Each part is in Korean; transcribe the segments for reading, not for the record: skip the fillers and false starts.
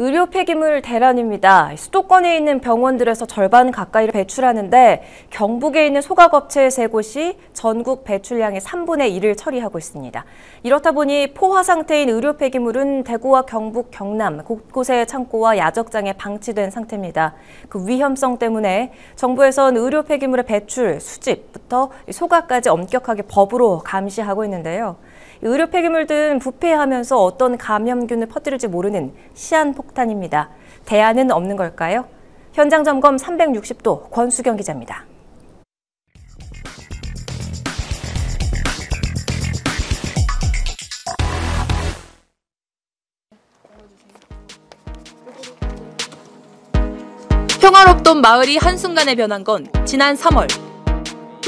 의료 폐기물 대란입니다. 수도권에 있는 병원들에서 절반 가까이를 배출하는데 경북에 있는 소각업체 3곳이 전국 배출량의 3분의 1을 처리하고 있습니다. 이렇다 보니 포화 상태인 의료 폐기물은 대구와 경북, 경남 곳곳의 창고와 야적장에 방치된 상태입니다. 그 위험성 때문에 정부에선 의료 폐기물의 배출, 수집부터 소각까지 엄격하게 법으로 감시하고 있는데요. 의료 폐기물 등 부패하면서 어떤 감염균을 퍼뜨릴지 모르는 시한폭탄입니다. 대안은 없는 걸까요? 현장 점검 360도 권수경 기자입니다. 평화롭던 마을이 한순간에 변한 건 지난 3월.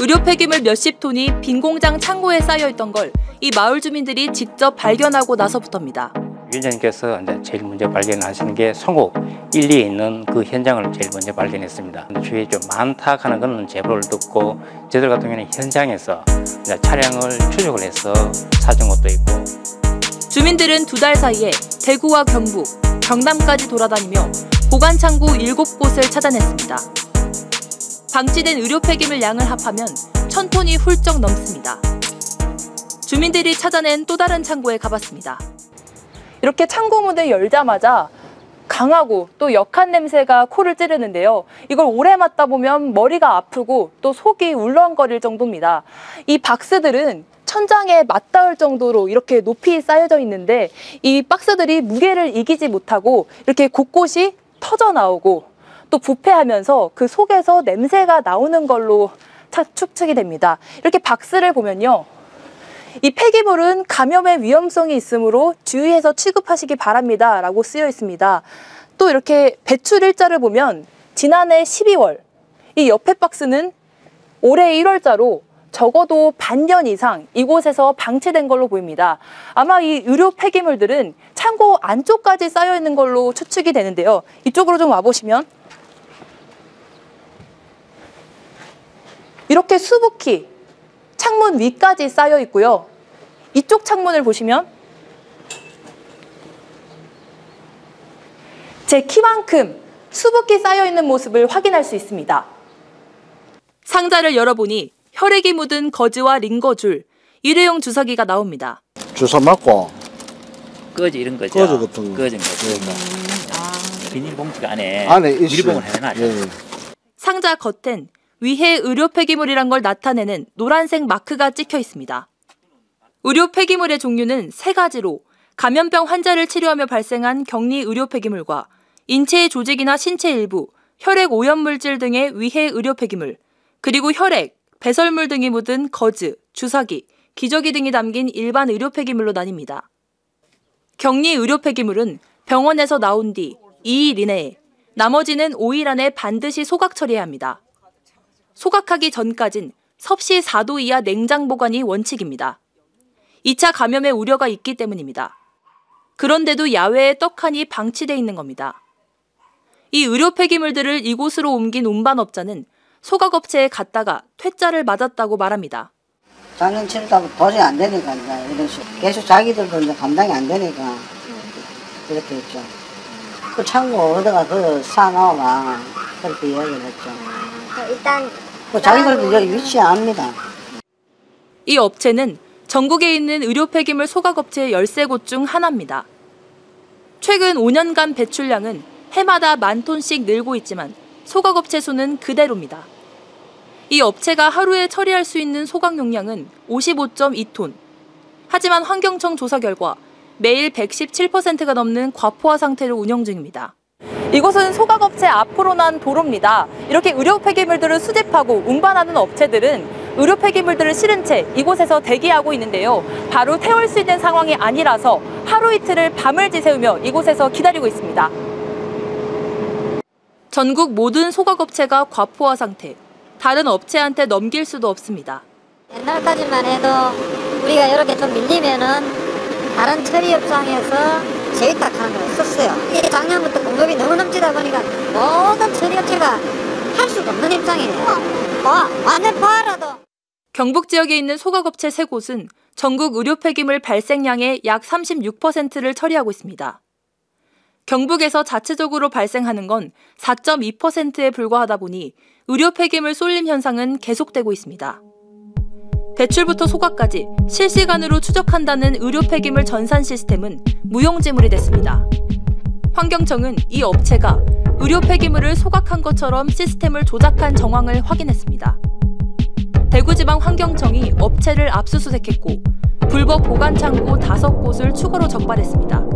의료 폐기물 몇십 톤이 빈 공장 창고에 쌓여있던 걸 이 마을 주민들이 직접 발견하고 나서부터입니다. 위원장님께서 제일 먼저 발견하시는 게 송곡 1, 2에 있는 그 현장을 제일 먼저 발견했습니다. 주위에 좀 많다 하는 것은 제보를 듣고 저희들 같은 경우는 현장에서 차량을 추적을 해서 찾은 것도 있고. 주민들은 2달 사이에 대구와 경북, 경남까지 돌아다니며 보관 창고 7곳을 찾아냈습니다. 방치된 의료 폐기물 양을 합하면 1000톤이 훌쩍 넘습니다. 주민들이 찾아낸 또 다른 창고에 가봤습니다. 이렇게 창고 문을 열자마자 강하고 또 역한 냄새가 코를 찌르는데요. 이걸 오래 맡다 보면 머리가 아프고 또 속이 울렁거릴 정도입니다. 이 박스들은 천장에 맞닿을 정도로 이렇게 높이 쌓여져 있는데 이 박스들이 무게를 이기지 못하고 이렇게 곳곳이 터져 나오고 또 부패하면서 그 속에서 냄새가 나오는 걸로 추측이 됩니다. 이렇게 박스를 보면요. 이 폐기물은 감염의 위험성이 있으므로 주의해서 취급하시기 바랍니다 라고 쓰여 있습니다. 또 이렇게 배출 일자를 보면 지난해 12월, 이 옆에 박스는 올해 1월자로 적어도 반년 이상 이곳에서 방치된 걸로 보입니다. 아마 이 의료 폐기물들은 창고 안쪽까지 쌓여 있는 걸로 추측이 되는데요. 이쪽으로 좀 와보시면 이렇게 수북히 창문 위까지 쌓여 있고요. 이쪽 창문을 보시면 제 키만큼 수북히 쌓여 있는 모습을 확인할 수 있습니다. 상자를 열어보니 혈액이 묻은 거즈와 링거줄, 일회용 주사기가 나옵니다. 주사 맞고 거즈 이런 거죠. 거즈 같은 거. 거즈인 거죠. 비닐봉투 안에 밀봉을 해놔죠. 예. 상자 겉엔 위해 의료 폐기물이란 걸 나타내는 노란색 마크가 찍혀 있습니다. 의료 폐기물의 종류는 3가지로 감염병 환자를 치료하며 발생한 격리 의료 폐기물과 인체의 조직이나 신체 일부, 혈액 오염물질 등의 위해 의료 폐기물, 그리고 혈액, 배설물 등이 묻은 거즈, 주사기, 기저귀 등이 담긴 일반 의료 폐기물로 나뉩니다. 격리 의료 폐기물은 병원에서 나온 뒤 2일 이내에, 나머지는 5일 안에 반드시 소각 처리해야 합니다. 소각하기 전까진 섭씨 4도 이하 냉장 보관이 원칙입니다. 2차 감염의 우려가 있기 때문입니다. 그런데도 야외에 떡하니 방치돼 있는 겁니다. 이 의료 폐기물들을 이곳으로 옮긴 운반업자는 소각업체에 갔다가 퇴짜를 맞았다고 말합니다. 작년 치르다 도저히 안 되니까 이런 식으로 계속 자기들도 이제 감당이 안 되니까 그렇게 했죠. 그 창고 어디가 사나와가 그렇게 이야기를 했죠. 일단 자기들도 여기 위치 압니다. 이 업체는 전국에 있는 의료 폐기물 소각업체 13곳 중 하나입니다. 최근 5년간 배출량은 해마다 10,000톤씩 늘고 있지만 소각업체 수는 그대로입니다. 이 업체가 하루에 처리할 수 있는 소각 용량은 55.2톤. 하지만 환경청 조사 결과 매일 117%가 넘는 과포화 상태로 운영 중입니다. 이곳은 소각업체 앞으로 난 도로입니다. 이렇게 의료 폐기물들을 수집하고 운반하는 업체들은 의료 폐기물들을 실은 채 이곳에서 대기하고 있는데요. 바로 태울 수 있는 상황이 아니라서 하루 이틀을 밤을 지새우며 이곳에서 기다리고 있습니다. 전국 모든 소각업체가 과포화 상태, 다른 업체한테 넘길 수도 없습니다. 옛날까지만 해도 우리가 이렇게 좀 밀리면은 다른 처리 업장에서 재위탁하는 걸 썼어요. 이게 작년부터 공급이 너무 넘치다 보니까 모든 처리 업체가 할 수가 없는 입장이에요. 완전 포화라도. 경북 지역에 있는 소각업체 3곳은 전국 의료 폐기물 발생량의 약 36%를 처리하고 있습니다. 경북에서 자체적으로 발생하는 건 4.2%에 불과하다 보니 의료 폐기물 쏠림 현상은 계속되고 있습니다. 배출부터 소각까지 실시간으로 추적한다는 의료 폐기물 전산 시스템은 무용지물이 됐습니다. 환경청은 이 업체가 의료 폐기물을 소각한 것처럼 시스템을 조작한 정황을 확인했습니다. 대구지방환경청이 업체를 압수수색했고 불법 보관 창고 5곳을 추가로 적발했습니다.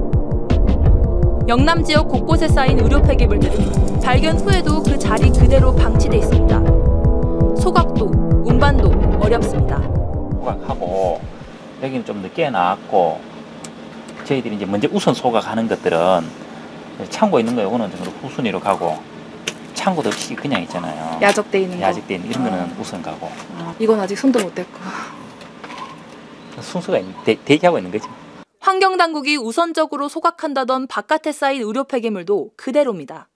영남 지역 곳곳에 쌓인 의료 폐기물들은 발견 후에도 그 자리 그대로 방치돼 있습니다. 소각도, 운반도 어렵습니다. 소각하고 여기는 좀 늦게 나왔고 저희들이 이제 먼저 우선 소각하는 것들은 창고에 있는 거 요거는 후순위로 가고 창고도 없이 그냥 있잖아요. 야적돼 있는 거. 야적돼 있는 이런 거는 우선 가고. 이건 아직 손도 못 댔고. 순서가 대기하고 있는 거지. 환경당국이 우선적으로 소각한다던 바깥에 쌓인 의료 폐기물도 그대로입니다.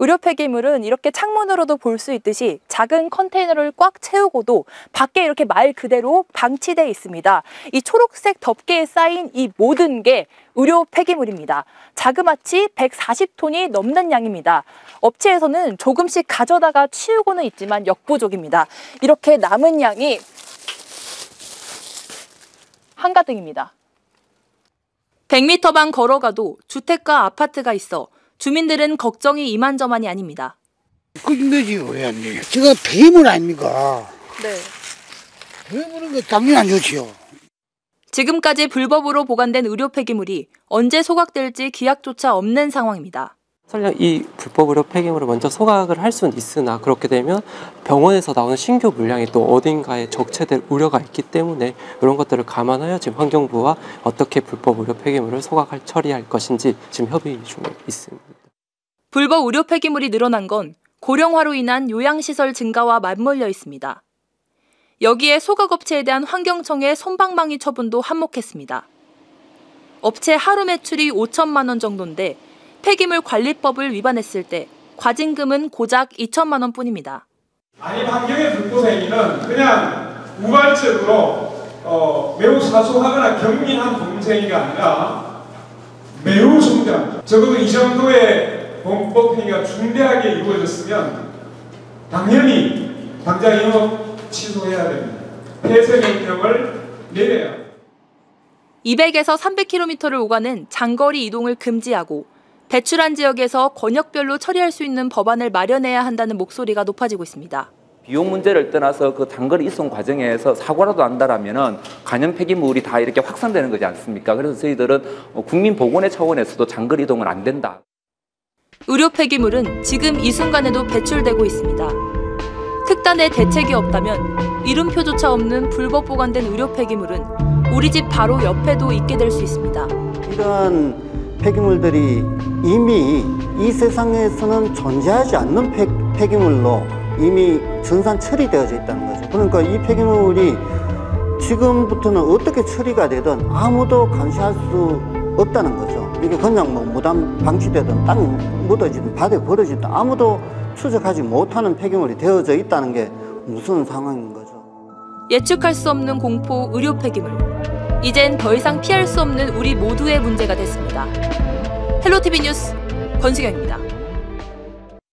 의료 폐기물은 이렇게 창문으로도 볼 수 있듯이 작은 컨테이너를 꽉 채우고도 밖에 이렇게 말 그대로 방치돼 있습니다. 이 초록색 덮개에 쌓인 이 모든 게 의료 폐기물입니다. 자그마치 140톤이 넘는 양입니다. 업체에서는 조금씩 가져다가 치우고는 있지만 역부족입니다. 이렇게 남은 양이 한가득입니다. 100m만 걸어가도 주택과 아파트가 있어 주민들은 걱정이 이만저만이 아닙니다. 그거지 왜 제가 폐기물 아닙니까? 네. 폐기물은 거 당연히 안 좋지요. 지금까지 불법으로 보관된 의료 폐기물이 언제 소각될지 기약조차 없는 상황입니다. 설령 이 불법 의료 폐기물을 먼저 소각을 할 수는 있으나 그렇게 되면 병원에서 나오는 신규 물량이 또 어딘가에 적체될 우려가 있기 때문에 이런 것들을 감안하여 지금 환경부와 어떻게 불법 의료 폐기물을 소각할 처리할 것인지 지금 협의 중에 있습니다. 불법 의료 폐기물이 늘어난 건 고령화로 인한 요양시설 증가와 맞물려 있습니다. 여기에 소각업체에 대한 환경청의 솜방망이 처분도 한몫했습니다. 업체 하루 매출이 5천만 원 정도인데 폐기물 관리법을 위반했을 때 과징금은 고작 2천만 원뿐입니다. 아니 환경의 불고생이는 그냥 우발적으로 매우 사소하거나 경미한 범죄가 아니라 매우 중대한, 적어도 이 정도의 범법 행위가 중대하게 이루어졌으면 당연히 당장 영업 취소해야 됩니다. 폐쇄 명령을 내려야 합니다. 200에서 300km를 오가는 장거리 이동을 금지하고 배출한 지역에서 권역별로 처리할 수 있는 법안을 마련해야 한다는 목소리가 높아지고 있습니다. 비용 문제를 떠나서 그 단거리 이송 과정에서 사고라도 난다라면은 간염 폐기물이 다 이렇게 확산되는 거지 않습니까? 그래서 저희들은 국민 보건의 차원에서도 장거리 이동은 안 된다. 의료 폐기물은 지금 이 순간에도 배출되고 있습니다. 특단의 대책이 없다면 이름표조차 없는 불법 보관된 의료 폐기물은 우리 집 바로 옆에도 있게 될 수 있습니다. 이런 폐기물들이 이미 이 세상에서는 존재하지 않는 폐기물로 이미 전산 처리되어져 있다는 거죠. 그러니까 이 폐기물이 지금부터는 어떻게 처리가 되든 아무도 감시할 수 없다는 거죠. 이게 그냥 뭐 무단 방치되든 땅에 묻어지든 바다에 버려지든 아무도 추적하지 못하는 폐기물이 되어져 있다는 게 무슨 상황인 거죠. 예측할 수 없는 공포 의료 폐기물. 이젠 더 이상 피할 수 없는 우리 모두의 문제가 됐습니다. 헬로티비 뉴스 권수경입니다.